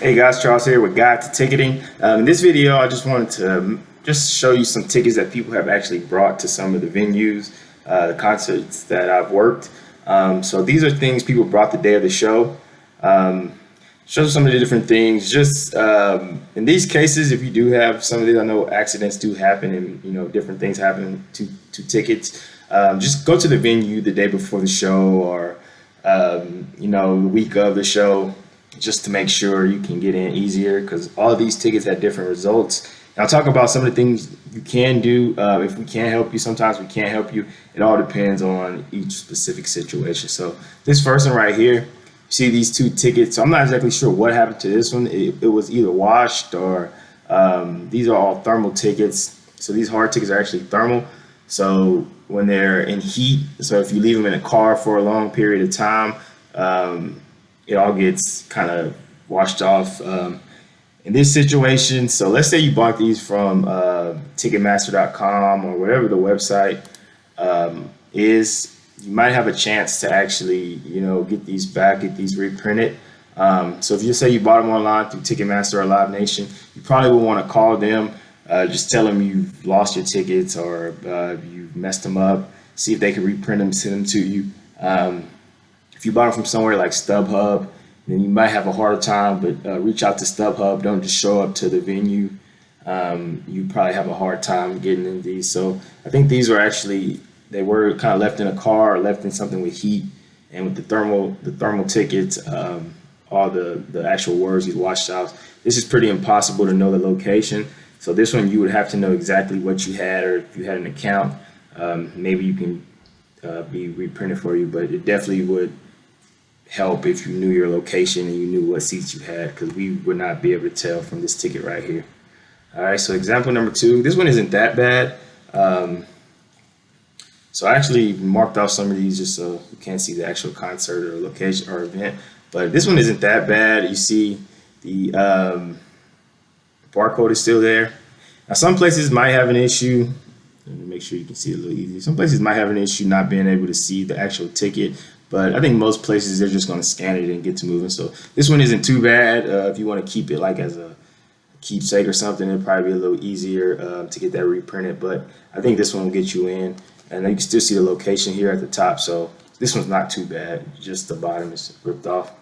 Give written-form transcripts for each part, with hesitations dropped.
Hey guys, Charles here with Guide to Ticketing. In this video, I just wanted to just show you some tickets that people have actually brought to some of the venues, the concerts that I've worked. So these are things people brought the day of the show. Show some of the different things. Just in these cases, if you do have some of these, I know accidents do happen, and different things happen to tickets. Just go to the venue the day before the show, or the week of the show, just to make sure you can get in easier, because all of these tickets had different results. And I'll talk about some of the things you can do. If we can't help you, sometimes we can't help you. It all depends on each specific situation. So this first one right here, you see these two tickets. So I'm not exactly sure what happened to this one. It was either washed or these are all thermal tickets. So these hard tickets are actually thermal. So when they're in heat, so if you leave them in a car for a long period of time, it all gets kind of washed off. In this situation, so let's say you bought these from Ticketmaster.com or whatever the website is, you might have a chance to actually, get these back, get these reprinted. So if you say you bought them online through Ticketmaster or Live Nation, you probably will want to call them, just tell them you've lost your tickets or you've messed them up, see if they can reprint them, send them to you. If you bought them from somewhere like Stubhub, then you might have a harder time, but reach out to Stubhub. Don't just show up to the venue. You probably have a hard time getting in these. So I think these were actually, they were kind of left in a car or left in something with heat. And with the thermal tickets, all the actual words he's washed out, this is pretty impossible to know the location. So this one you would have to know exactly what you had, or if you had an account, maybe you can be reprinted for you, but it definitely would help if you knew your location and you knew what seats you had, because we would not be able to tell from this ticket right here. All right, so example number 2, this one isn't that bad. So I actually marked off some of these just so you can't see the actual concert or location or event, but this one isn't that bad. You see the barcode is still there. Now some places might have an issue. Let me make sure you can see it a little easier. Some places might have an issue not being able to see the actual ticket, but I think most places they're just going to scan it and get to moving. So this one isn't too bad. If you want to keep it like as a keepsake or something, it'll probably be a little easier to get that reprinted. But I think this one will get you in, and you can still see the location here at the top. So this one's not too bad. Just the bottom is ripped off.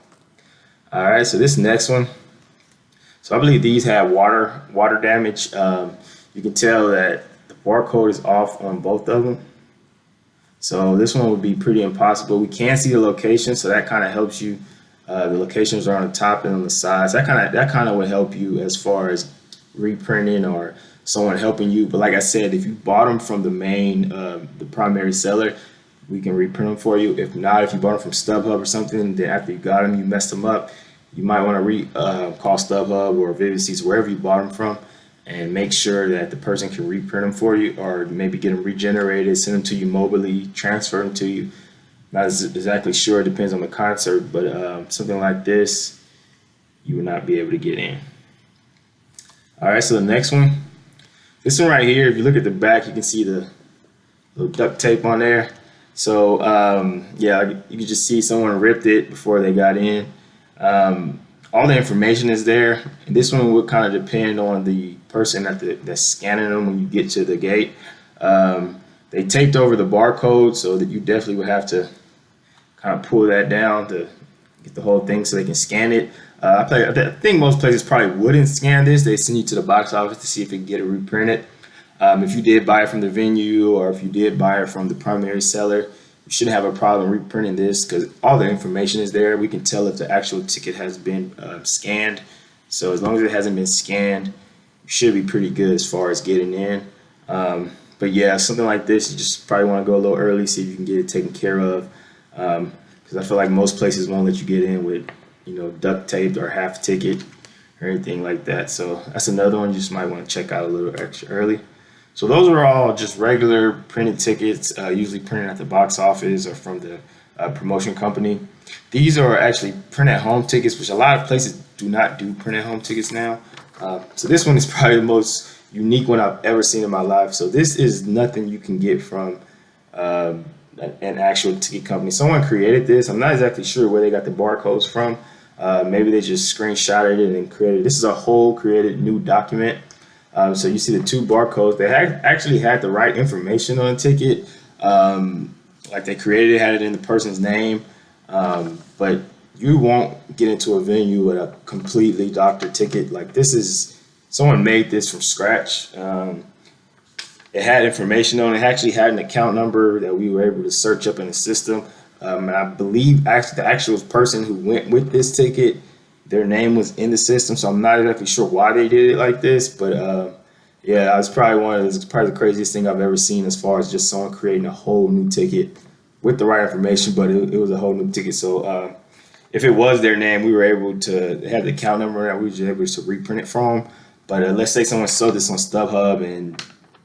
All right, so this next one. So I believe these have water damage. You can tell that the barcode is off on both of them. So this one would be pretty impossible. We can see the location, so that kind of helps you. The locations are on the top and on the sides. That kind of would help you as far as reprinting or someone helping you. But like I said, if you bought them from the main, the primary seller, we can reprint them for you. If not, if you bought them from StubHub or something, then after you got them, you messed them up, you might want to call StubHub or Vivid Seats, wherever you bought them from, and make sure that the person can reprint them for you, or maybe get them regenerated, send them to you mobily, transfer them to you. Not exactly sure, it depends on the concert, but something like this, you would not be able to get in. All right, so the next one, this one right here, if you look at the back, you can see the little duct tape on there. So yeah, you can just see someone ripped it before they got in. All the information is there, and this one would kind of depend on the person that's scanning them when you get to the gate. They taped over the barcode, so that you definitely would have to kind of pull that down to get the whole thing so they can scan it. I think most places probably wouldn't scan this. They send you to the box office to see if you can get it reprinted. If you did buy it from the venue, or if you did buy it from the primary seller, you shouldn't have a problem reprinting this, because all the information is there. We can tell if the actual ticket has been scanned. So as long as it hasn't been scanned, you should be pretty good as far as getting in. But yeah, something like this, you just probably want to go a little early, see if you can get it taken care of. Because I feel like most places won't let you get in with, duct taped or half ticket or anything like that. So that's another one you just might want to check out a little extra early. So those are all just regular printed tickets, usually printed at the box office or from the promotion company. These are actually print at home tickets, which a lot of places do not do print at home tickets now. So this one is probably the most unique one I've ever seen in my life. So this is nothing you can get from an actual ticket company. Someone created this. I'm not exactly sure where they got the barcodes from. Maybe they just screenshotted it and created. This is a whole created new document. So you see the two barcodes. They actually had the right information on the ticket. Like they created it, had it in the person's name. But you won't get into a venue with a completely doctored ticket. Like this is, someone made this from scratch. It had information on it. It actually had an account number that we were able to search up in the system. And I believe actually the actual person who went with this ticket, their name was in the system. So I'm not exactly sure why they did it like this, but yeah, it's probably the craziest thing I've ever seen as far as just someone creating a whole new ticket with the right information, but it was a whole new ticket. So if it was their name, we were able to have the account number and we were able to reprint it from them. But let's say someone sold this on Stubhub and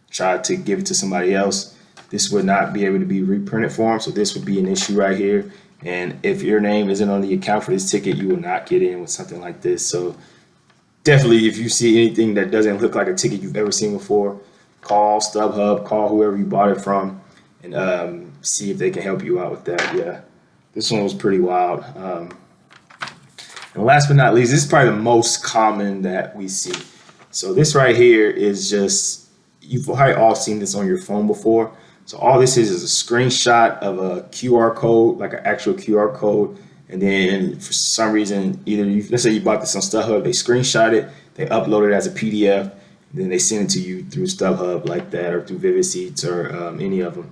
tried to give it to somebody else, this would not be able to be reprinted for them. So this would be an issue right here. And if your name isn't on the account for this ticket, you will not get in with something like this. So definitely, if you see anything that doesn't look like a ticket you've ever seen before, call StubHub, call whoever you bought it from, and see if they can help you out with that. Yeah, this one was pretty wild. And last but not least, this is probably the most common that we see. So this right here is just, you've probably all seen this on your phone before. So all this is a screenshot of a QR code, like an actual QR code. And then for some reason, either let's say you bought this on StubHub, they screenshot it, they upload it as a PDF, and then they send it to you through StubHub like that, or through Vivid Seats, or any of them.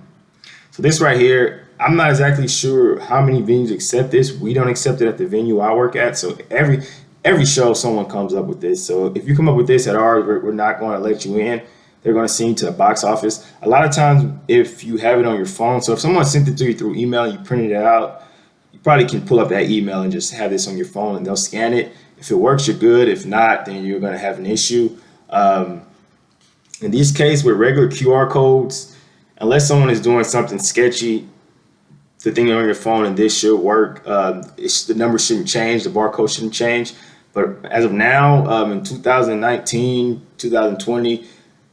So this right here, I'm not exactly sure how many venues accept this. We don't accept it at the venue I work at. So every show someone comes up with this. So if you come up with this at ours, we're not going to let you in. They're going to send you to the box office. A lot of times, if you have it on your phone, so if someone sent it to you through email and you printed it out, you probably can pull up that email and just have this on your phone and they'll scan it. If it works, you're good. If not, then you're going to have an issue. In this case, with regular QR codes, unless someone is doing something sketchy, the thing on your phone and this should work. The number shouldn't change. The barcode shouldn't change. But as of now, in 2019, 2020,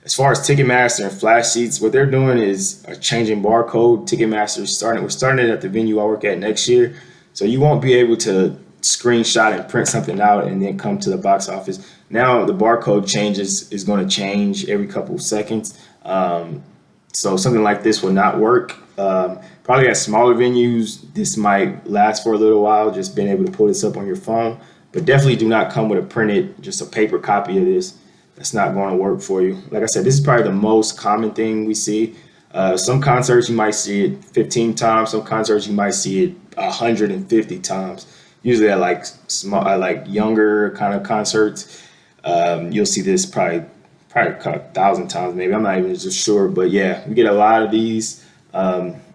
as far as Ticketmaster and Flash Seats, what they're doing is changing barcode. Ticketmaster we're starting it at the venue I work at next year. So you won't be able to screenshot and print something out and then come to the box office. Now the barcode changes is going to change every couple of seconds. So something like this will not work. Probably at smaller venues, this might last for a little while, just being able to pull this up on your phone. But definitely do not come with a printed, just a paper copy of this. That's not going to work for you. Like I said, this is probably the most common thing we see. Some concerts you might see it 15 times. Some concerts you might see it 150 times. Usually at like younger kind of concerts, you'll see this probably a 1,000 times maybe. I'm not even just sure, but yeah, we get a lot of these.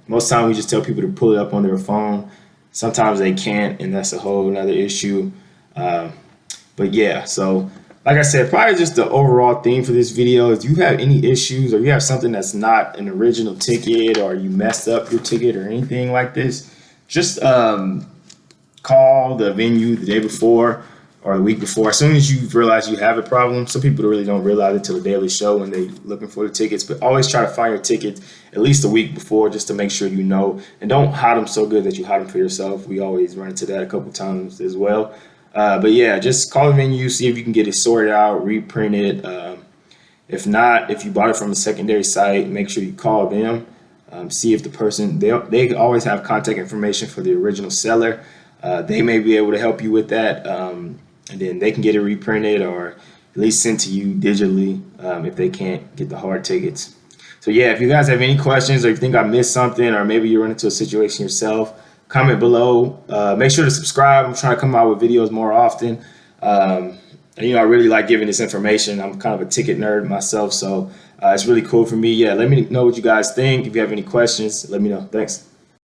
Most time we just tell people to pull it up on their phone. Sometimes they can't, and that's a whole another issue. But yeah, so like I said, probably just the overall theme for this video is, you have any issues or you have something that's not an original ticket, or you messed up your ticket or anything like this, just call the venue the day before or the week before. As soon as you realize you have a problem, some people really don't realize it till the day of the show when they're looking for the tickets, but always try to find your tickets at least a week before, just to make sure you know, and don't hide them so good that you hide them for yourself. We always run into that a couple times as well. But yeah, just call the venue, see if you can get it sorted out, reprint it. If not, if you bought it from a secondary site, make sure you call them. See if the person, they always have contact information for the original seller. They may be able to help you with that. And then they can get it reprinted or at least sent to you digitally if they can't get the hard tickets. So yeah, if you guys have any questions or you think I missed something, or maybe you run into a situation yourself, comment below. Make sure to subscribe. I'm trying to come out with videos more often. And, I really like giving this information. I'm kind of a ticket nerd myself, so it's really cool for me. Yeah, let me know what you guys think. If you have any questions, let me know. Thanks.